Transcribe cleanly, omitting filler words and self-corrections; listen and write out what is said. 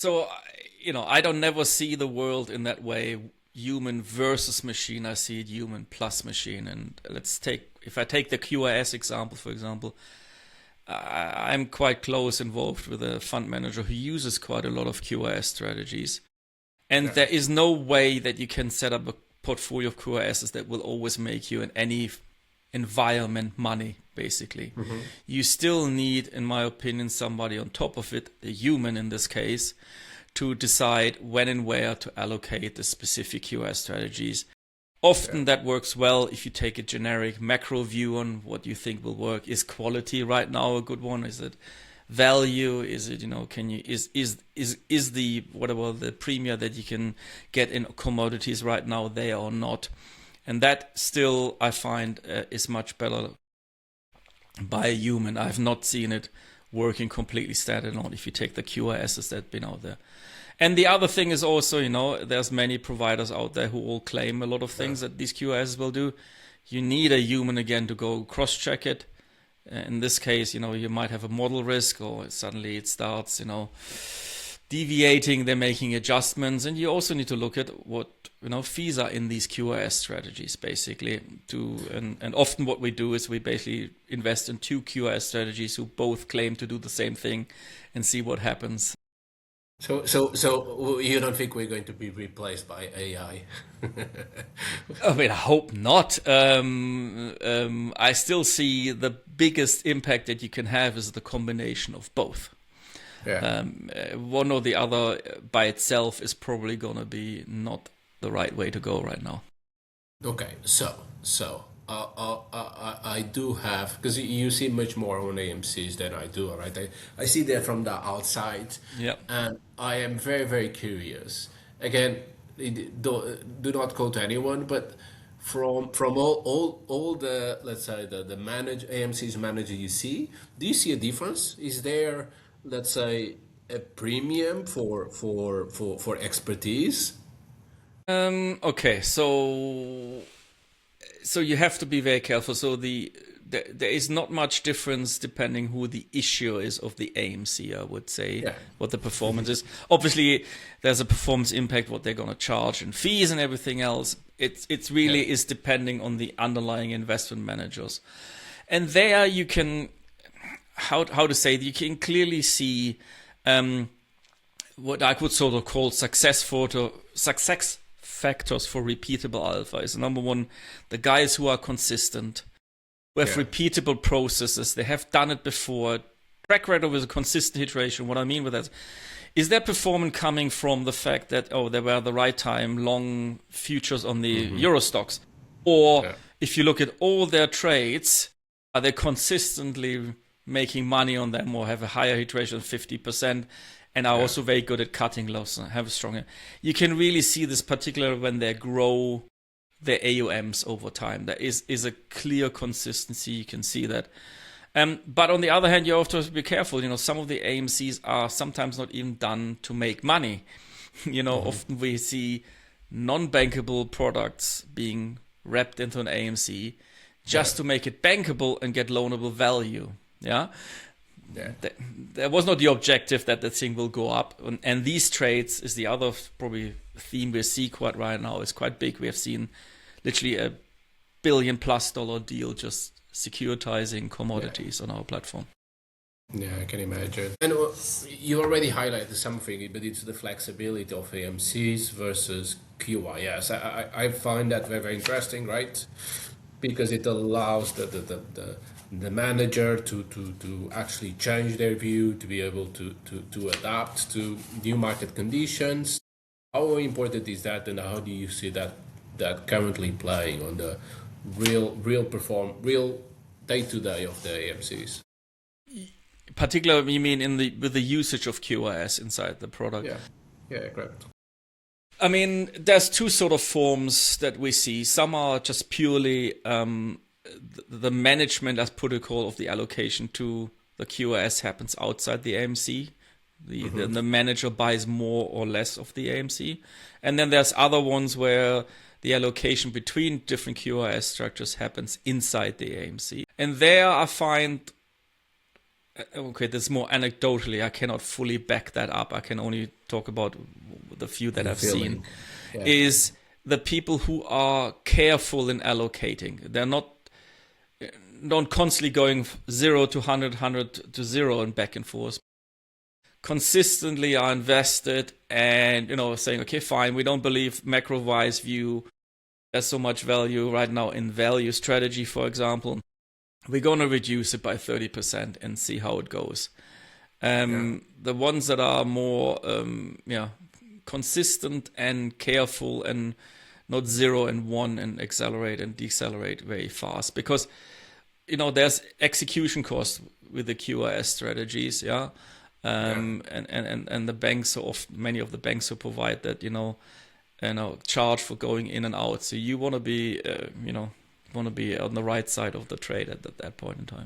So, I don't never see the world in that way, human versus machine. I see it human plus machine. And if I take the QRS example, for example, I'm quite close involved with a fund manager who uses quite a lot of QRS strategies. And Yeah. there is no way that you can set up a portfolio of QRSs that will always make you in any environment money, basically. Hmm. You still need, in my opinion, somebody on top of it, a human in this case, to decide when and where to allocate the specific QRS strategies. Yeah. Often that works well if you take a generic macro view on what you think will work. Is quality right now a good one? Is it value? Is it, can you is the whatever the premium that you can get in commodities right now there or not? And that still I find is much better by a human. I've not seen it working completely standalone if you take the QRSs that have been out there. And the other thing is also, there's many providers out there who all claim a lot of things that these QRSs will do. You need a human again to go cross-check it. In this case, you might have a model risk, or suddenly it starts, deviating. They're making adjustments, and you also need to look at what fees are in these QRS strategies, basically. And often what we do is we basically invest in two QRS strategies who both claim to do the same thing, and see what happens. So you don't think we're going to be replaced by AI? I mean, I hope not. I still see the biggest impact that you can have is the combination of both. Yeah. One or the other by itself is probably going to be not the right way to go right now. Okay. I do have, because you see much more on AMCs than I do, right? I see that from the outside, Yeah. and I am very, very curious. Again, do not quote anyone, but from all the, let's say, the manage AMC's manager you see, do you see a difference? Is there, let's say, a premium for expertise? Okay. So you have to be very careful. So there is not much difference depending who the issuer is of the AMC, I would say, Yeah. what the performance is. Obviously, there's a performance impact, what they're going to charge and fees and everything else. It really Yeah. is depending on the underlying investment managers. And there you can, how to say, you can clearly see what I would sort of call success factors for repeatable alpha is number one, the guys who are consistent, who have Yeah. repeatable processes, they have done it before. Track record with a consistent iteration. What I mean with that is their performance coming from the fact that, they were at the right time, long futures on the Euro stocks. Or Yeah. if you look at all their trades, are they consistently making money on them or have a higher hit ratio of 50%? And are Yeah. also very good at cutting loss and have a stronger. You can really see this particularly when they grow their AUMs over time. There is a clear consistency. You can see that. But on the other hand, you have to be careful. Some of the AMCs are sometimes not even done to make money. Often we see non-bankable products being wrapped into an AMC just to make it bankable and get loanable value. Yeah. Yeah. There was not the objective that the thing will go up. And these trades is the other probably theme we see quite right now. It's quite big. We have seen literally $1 billion+ deal just securitizing commodities on our platform. Yeah, I can imagine. And you already highlighted something, but it's the flexibility of AMCs versus QIS. I find that very, very interesting, right? Because it allows the manager to actually change their view, to be able to adapt to new market conditions. How important is that, and how do you see that currently playing on the real day-to-day of the AMCs? Particularly, you mean with the usage of QRS inside the product? Yeah, correct. I mean, there's two sort of forms that we see. Some are just purely the management as protocol of the allocation to the QRS happens outside the AMC. The manager buys more or less of the AMC. And then there's other ones where the allocation between different QRS structures happens inside the AMC. And there I find okay, this is more anecdotally. I cannot fully back that up. I can only talk about the few that The I've feeling. seen. Yeah. Is the people who are careful in allocating. They're not constantly going 0 to 100, 100 to 0 and back and forth. Consistently are invested and, saying, okay, fine, we don't believe macro-wise view. There's so much value right now in value strategy, for example. We're going to reduce it by 30% and see how it goes. The ones that are more consistent and careful and not 0 and 1 and accelerate and decelerate very fast, because there's execution costs with the QRS strategies, and the banks, many of the banks who provide that, charge for going in and out. So you want to be on the right side of the trade at that point in time.